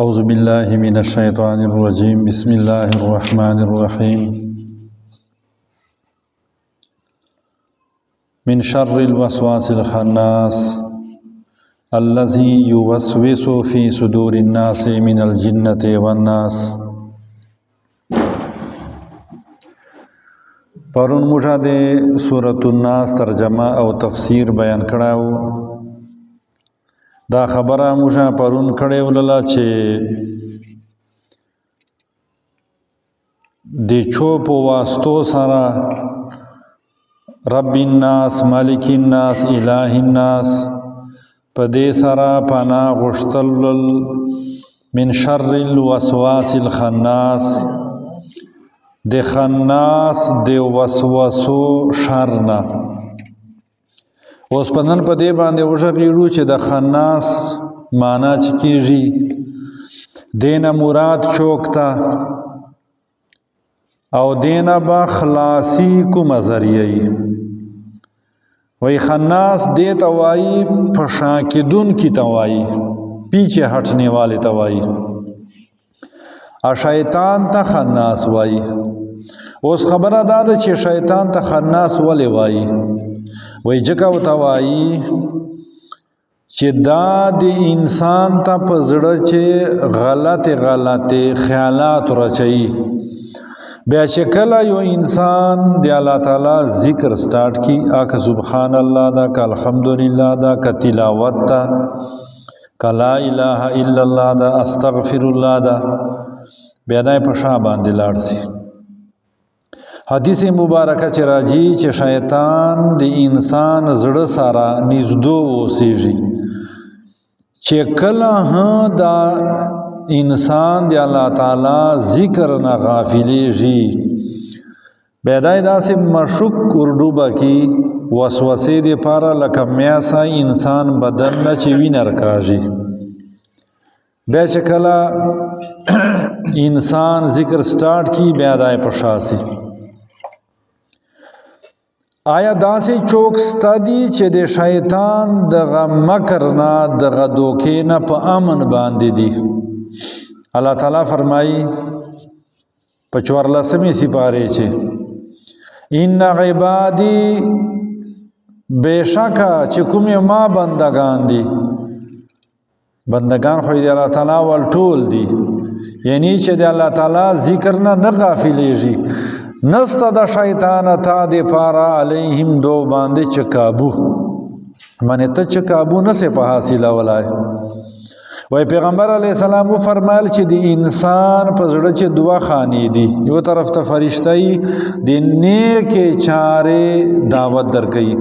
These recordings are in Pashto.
أعوذ بالله من الشيطان الرجيم بسم الله الرحمن الرحيم من شر الوسواس الخناس الذي يوسوس في صدور الناس من الجنة والناس. پرون موږ د سورۃ الناس ترجمه او تفسیر بیان کړو. دا خبره موږ پرون کړې ولله چې د چوپ واسطو سره رب الناس، مالک الناس، الہ الناس په دې سره پناه غوښتل من شر الوسواس الخناس، د خناس د وسوسو شر نه. اوس په نن په دې باندې وژغېږو چې د خناس معنا چې کېږي دینه مراد چوک ته او دینه به خلاصي کومه ذریعه وی خناس دې ته وایي په شا کېدونکي ته وایي، پیچھے هټنے والے ته وایي، او شیطان ته خناس وایي. اوس خبره دا ده چې شیطان ته خناس ولې وایي؟ وی جکه ورته وایي چې دا د انسان ته په زړه چې غلطې خیالات ورچوي. بیا چې کله یو انسان د الله تعالی ذکر سٹارټ کی، که سبحان الله دا، که الحمدلله دا، که تلاوت دا، که لا اله الا الله دا، استغفر الله دا، بیا دا په شا باندې لاړ شي. حدیث مبارکه چې راځي چې شیطان د انسان زړه سره نږدې اوسېږي، چې کله دا انسان د الله تعالی ذکر نه غافلېږي، بیا دا داسې مشک اردوبه کې وسوسې دپاره لکه میاسه انسان بدن نه چې وینه رکاږي. بیا چې کله انسان ذکر سٹارټ کی، بیا دا په شا سي. آیا داسې چوک ستا دي چې د شیطان دغه مکر نه، دغه دوکې نه په امن باندې دي؟ الله تعالی فرمایي په 14مې سپارې چې ان عبادی، بېشکه چې کومې ما بندگان دي، بندگان خو د الله تعالی ول ټول دي، یعنی چې د الله تعالی ذکر نه غافلېږي، نسته د شیطان تا د پاره علیهم دو باندې چې کابو، معنی ته چې کابو نسې په حاصله ولای. وای پیغمبر علیه السلام فرمایل چې د انسان په زړه چې دوه خانې دي، یو طرف ته فرشته‌ای د نیکې چارې دعوت درکوي،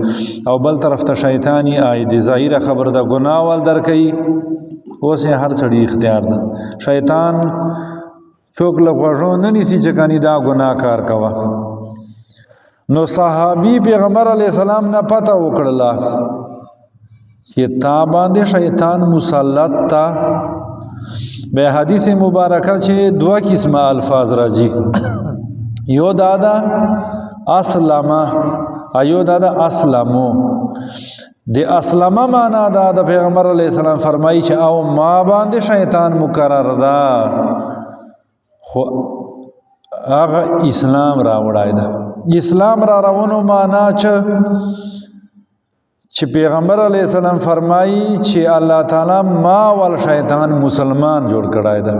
او بل طرف ته شیطانی آی د ظاهره خبر د ګناه ول درکوي. اوس هر سړي اختیار ده، شیطان څوک له غوږو نه نیسي چې کني دا ګناه کار کوه. نو صحابي پیغمبر علیه السلام نه پته وکړله چې تا باندې شیطان مسلط تا. به حدیث مبارکه چې دوه قسمه الفاظ راځي، یو دادا اسلمه، ایو دادا اسلمو. د اسلمه معنا دا د پیغمبر علیه السلام فرمایي چې او ما باندې شیطان مقرر ده، خو هغه اسلام راوړای ده. اسلام را روانو معنا چې پیغمبر علیه السلام فرمایي چې الله تعالی ما ول شیطان مسلمان جوړ کړای ده.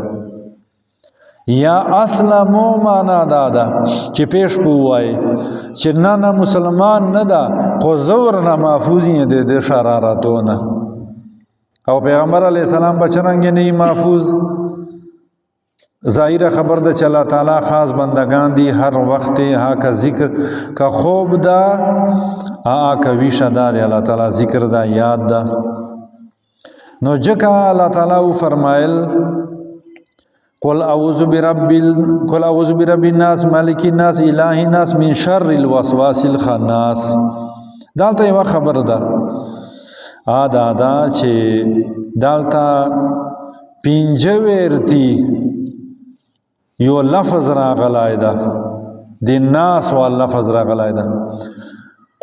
یا اسلمو معنا دا ده چې پیش پوای چې نه مسلمان نه ده، خو زور نه محفوظ یې د شرارتونه. او پیغمبر علیه السلام بچرنګ نه محفوظ. ظاهره خبر ده چې الله تعالی خاص بندگان دي، هر وخت ها کا ذکر کا خوب دا، کا ویشه دا دی الله تعالی ذکر دا، یاد دا. نو جکا الله تعالی فرمایل قل اعوذ برب الناس، مالک الناس، الہ الناس، من شر الوسواس الخناس. دالته یو خبر ده دا چې دالته پنځه ورتی یو لفظ راغلی ده، د ناس وال لفظ راغلی ده.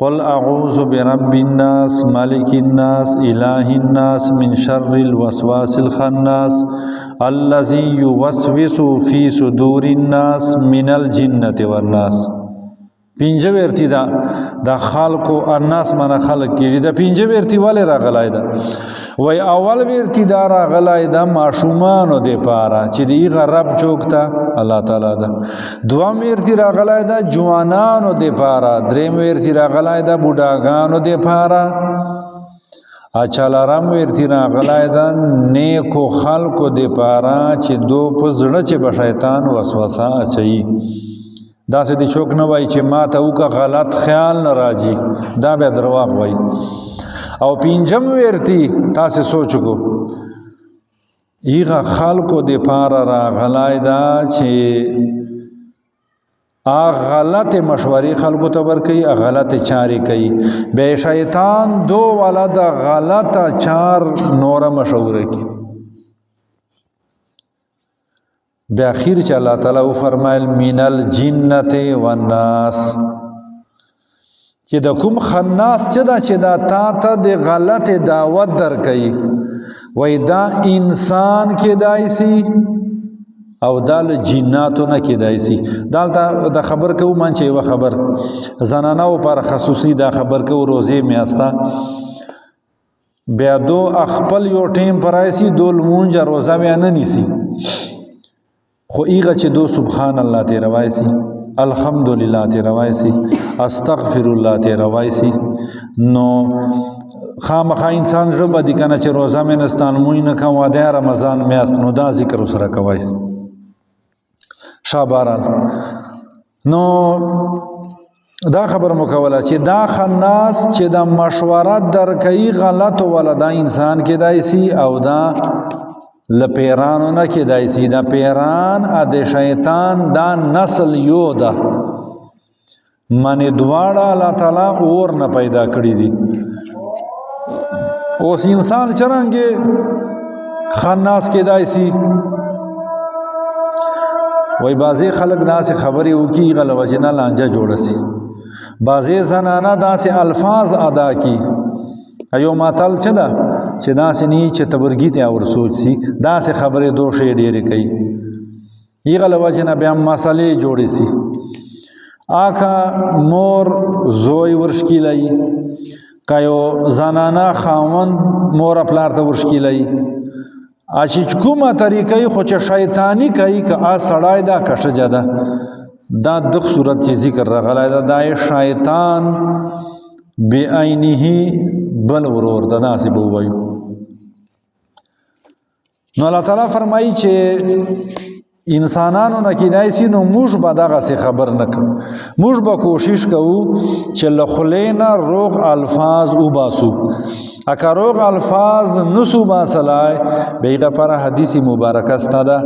قل اعوذ برب الناس ملک الناس الہ الناس من شر الوسواس الخناس الذي يوسوس في صدور الناس من الجنة والناس. پینجه ورتی دا خلقو الناس من خلق کیږي. دا پینجه ورتی والے راغلای دا وای اول ورتی دا راغلای دا ماشومانو د پاره چې دیغه رب چوکتا الله تعالی دا. دوام ورتی راغلای دا جوانانو د پاره. دریم ورتی راغلای دا بوډاګانو د پاره. اچالارم ورتی راغلای دا نیکو خلقو د پاره چې دو په زړه چې به شیطان وسوسه اچي. دا سه دی چوک نه وای چې ما ته وکا غلط خیال نه راځي، دا به درواغ وای. او پینجم ورتی تاسو سوچو ایغه خلکو د پاره راغلای دا چې غلط مشورې خلکو ته ورکي، غلط چارې کوي. به شیطان دو والا د غلط چار نور مشوره کی. بیا اخیر چې الله تعالی او فرمایل من الجنه والناس، چې د کوم خناس چې دا تا ته د غلط دعوت درکې وای دا انسان کې دایسي او دال جناتو نه کې دایسي. دالته د خبر کو مان چې و خبر زنانو پر خصوصي دا خبر کو روزه میاستا بیا دو خپل یو ټیم پرایسي دول مونږه روزه بیا نه نیسی، خو ایغه چې دو سبحان الله ته روایسي، الحمدلله ته روایسي، استغفر الله ته روایسي، نو خامخا انسان رب دي کنه چې روزه مې نستان مو نه کوم د رمضان میاست نو دا ذکر سره کوایس شابارال. نو دا خبر مکوله چې دا خناس چې دا مشوره درکې غلط ولدا انسان کې دایسي او دا لپیرانو نه کې دایسي. دا پیران د شیطان دا نسل یو ده من دواړه الله تعالی اور نه پیدا کړی دي. اوس انسان چرانګه خناس کې دایسي وای بازي خلق داسې خبرې وکي غل وجنه لانجه جوړسي، بازي زنانه داسې الفاظ ادا کی. ایو ماتل چدا چې داسې نه چې تبرګی ته اور سوچ سي داسې خبرې دوه ډېرې کوي. یغل وجنه بیا مسالې جوړې سي. آکا مور زوی ورشکیلای کایو زنانه خاوند مور پلار ته ورشکیلای اچ کومه طریقې خو چې شیطانی کوي که ا سړای دا کښه جده دا د صورت چې ذکر راغلی دا د شیطان بعینه بل ورور د ناسب وایو. نو الله تعالی فرمایي چې انسانانو نه کیدای سي نو موږ به دغه څه خبر نکو، موږ به کوشش کوو چې لخلینا روغ الفاظ وباسو. اکه روغ الفاظ نسو باسلای بیغه پر حدیث مبارکه ستاده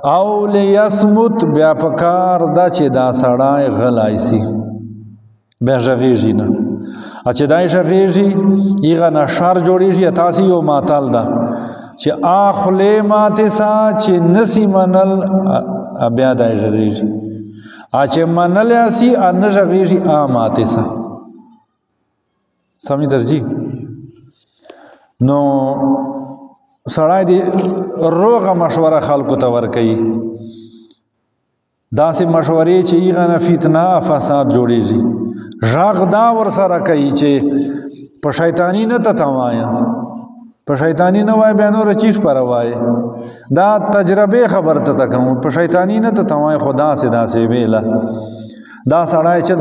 او لیسمت بیا پکار دا چې دا سړای غلای سي بیا ژغیږي نه چې دای ژغیږي ایغه نشار جوړیږي. تاسو یو ماتال ده چې اخله ماته سا چې نسی منل بیا دای ژغیږي چې منل اسی ان ژغیږي ا ماته سا سمې درځي. نو سړای دی روغه مشوره خلکو ته ورکوي، داسې مشورې چې ایغه نه فتنه فساد جوړیږي. ژغ دا ور سره کوي چې په شیطانی نه تتوایا، په شیطانی نه وای به نور چیز پر وای. دا تجربه خبر ته کوم په شیطانی نه تتوایا خدا سے داسې ویلا. دا سړای چې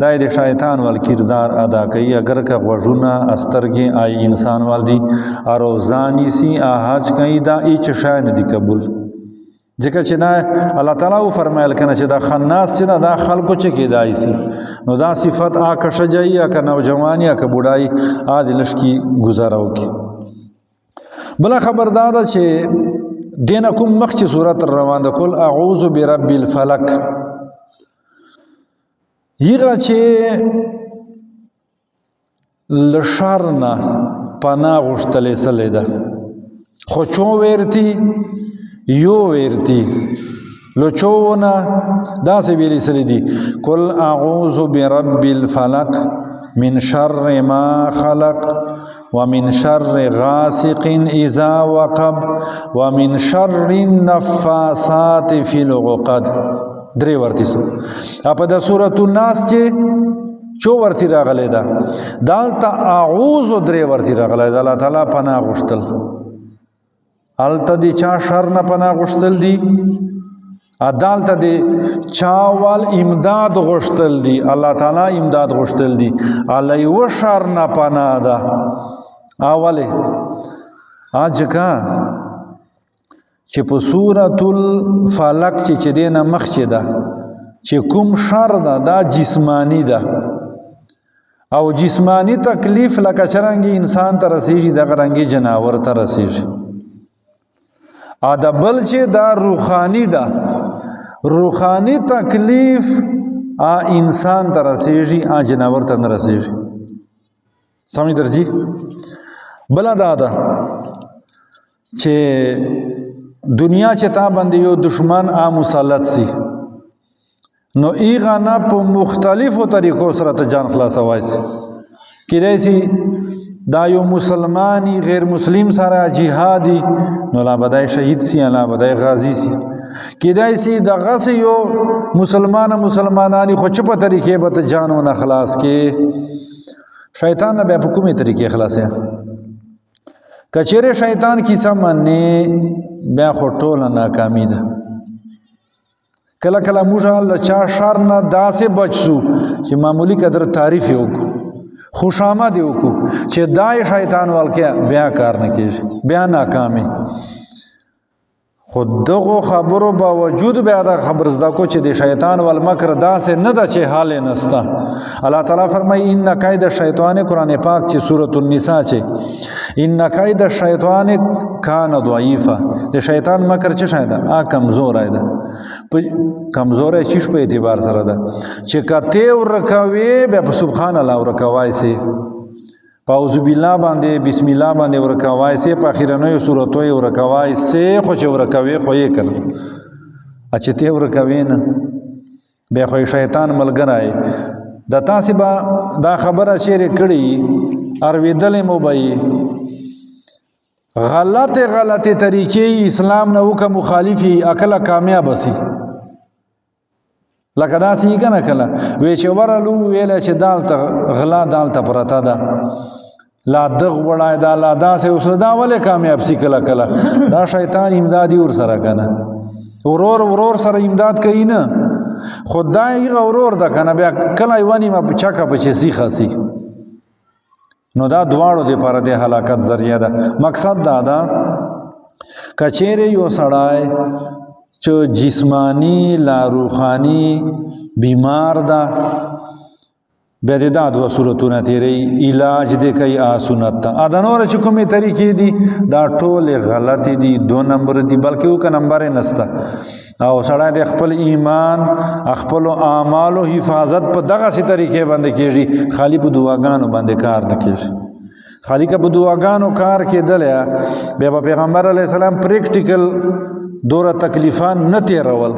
دا د شیطان ول کردار ادا کوي. اگر که غوژونه استرګي آی انسان ول دي اروزانی سی احاج کوي دا هیڅ شای نه دی قبول. ځکه چې دا الله تعالی او فرمایل کنه چې دا خناس چې دا خلکو چې کېدای سي نو دا صفت آکه شجاعي آکه نوجوانی آکه بوډای عادلش کی گزارو کی. بلا خبردار چې دینه کوم مخ چې صورت روان ده کول اعوذ برب الفلق یغه چې لشرنا پنا غشتلې سلې ده خو چو ورتی یو ورتی لچونا دا سی ویلی سلی دی کل اعوذ برب الفلق من شر ما خلق ومن شر غاسق اذا وقب ومن شر النفاثات في العقد. درې ورتی سو په د سورۃ الناس کې چو ورتی راغلی دا دالته اعوذ درې ورتی راغلی دا الله تعالی پناه غوښتل الته دی چا شر نه پناه غوښتل دی عدالت دی چاوال امداد غوښتل دی الله تعالی امداد غوښتل دی علی و شر نه پناه ده اوله اجکا چې په سورۃ الفلق چې دینه مخ چې ده چې کوم شر ده دا جسمانی ده او جسمانی تکلیف لکه چرنګي انسان ته رسیږي دغه رنګي جناور ته رسیږي ادا بل چې دا روحانی ده روحانی تکلیف انسان ته رسیږي جناور ته نه رسیږي سمجھ درځي بل دا ده چې دنیا چې تا باندې یو دشمن مسلط سي نو ایغه نه په مختلفو طریقو سره ته جان خلاصوای سي کیدای سي دا یو مسلمانی غیر مسلم سره جهادي نو لا بدای شهید سي لا بدای غازی سي کیدای سي دغه سي یو مسلمانانی خو چپ طریقې به ته جانونه خلاص کې شیطان نه به په کومه طریقې خلاصې کچره شیطان کیسه منه بیا خو ټوله ناکامی ده کله کله موږ الله چا شر نه داسې بچو چې معمولی قدر تعریف وکړو خوشامد وکړو چې دای شیطان ولکه بیا کار نه کیږي بیا ناکامي خود دغه خبرو باوجود بیا دا خبر زدا کو چې د شیطان ول مکر داسې نه ده چې حال نستا الله تعالی فرمای ان کید الشیطان قران پاک چې سورۃ النساء چې ان کید الشیطان کان ضعیفا د شیطان مکر چې شایده کمزور ایده کمزور شیش په اعتبار سره ده چې کته ورکوي به سبحان الله ورکوای سي اعوذ بالله باندې بسم الله باندې ورکوای سي په اخیرنوي صورتو ورکوای سي خو چې ورکوي خو یې کړ اچ ته ورکوي نه به خو شیطان ملګری د تاسو با دا خبره چیرې کړي ارویدل موبای غلطه طریقې اسلام نه وک مخالفي عقل کامیاب سي لکه دا سی کنه کله وی چې ورلو ویل چې دالته غلا دالته پرتا ده لا دغ وړای دا لا دا سه اوس دا ولې کامیاب سی کله کله دا شیطان امدادي ور سره کنه ورور سره امداد کوي نه خدای غورور ده کنه بیا کله ایوانی ما چاکه په سی خاصي نو دا دواړو د پر د هلاکت ذریعہ ده مقصد دا ده کچېره یو سړای چې جسمانی لا روحانی بیمار ده به د دو صورتونه تیری علاج دی کوي سنت ته ادنور چې کومه طریقې دي دا ټول غلطي دي دو نمبر دي بلکې او نمبر نسته او سړی د خپل ایمان خپل اعمالو حفاظت په دغه سي طریقې باندې کیږي خالی په دعاګانو باندې کار نه کیږي خالی که په دعاګانو کار کېدل بیا پیغمبر علی السلام پریکټیکل دوره تکلیفان نه تیرول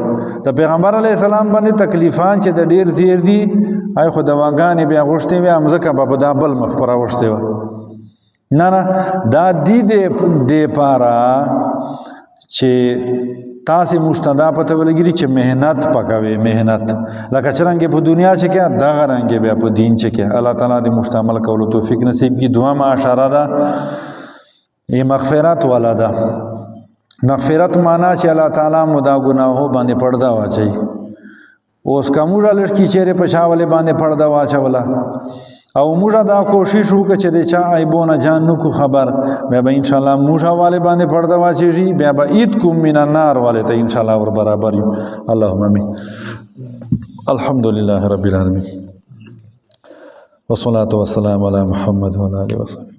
د پیغمبر علی السلام باندې تکلیفان چې د ډیر تیر دي آی خو دواګانې بیا غوښتې وي امزکه په دابل مخبره غوښتې و نه دا دی پارا چې تاسو مشتدا پته ولګی چې مهنت پکوي مهنت لکه څنګه په دنیا چې کې دا غرانګي بیا په دین چې کې الله تعالی دې مشتمل کولو توفیق نصیب کی دعا ما اشاره ده ای مغفرت والا ده مغفرت معنا چې الله تعالی مدا گناهو باندې پړدا واچي اوس کومه لړکی چیرې پښاولې باندې پړدا واچولا او موږ دا کوشش وکړو چې د چا عیبونه جان نو کو خبر بیا به ان شاء الله موږ والے باندې پړدا واچي بیا به عید کوم من النار والے ته ان شاء الله ور برابر یو اللهم امين الحمدلله رب العالمین والصلاه والسلام علی محمد و علی اله وصحبه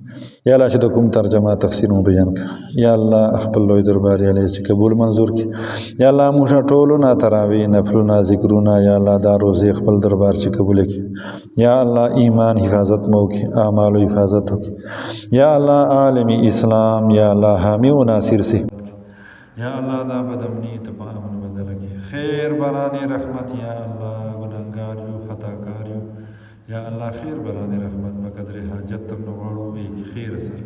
یا الله چې د کوم ترجمه تفسیر مو بیان کړه یا الله خپل لوی دربار یې چې قبول منظور کړي یا الله موږ ټولو نه تراوی نفلونه ذکرونه یا الله دا روزي خپل دربار چې قبول کړي یا الله ایمان حفاظت مو کړي اعمال حفاظت وکړي یا الله عالم اسلام یا الله حامی و ناصر سي یا الله دا بدمنی تمام بدل کړي خیر برانه رحمت یا الله ګناګار یو خطاکار یو یا الله خیر برانه رحمت بقدر حاجت تم نغاڑو بے کی خیر سر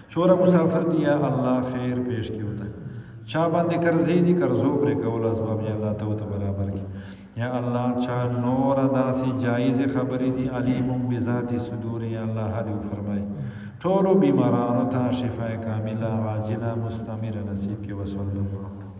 چورا مسافر دی یا اللہ خیر پیش کی ہوتا ہے چا باندې قرضی دی قرضو پر کول اسباب یا اللہ تو برابر کی یا اللہ چا نور داسی جائز خبری دی علیم بذات صدور یا اللہ حریو فرمائی ٹولو بیمارانو تا شفاء کاملہ عاجلہ مستمر نصیب کی وصول اللہ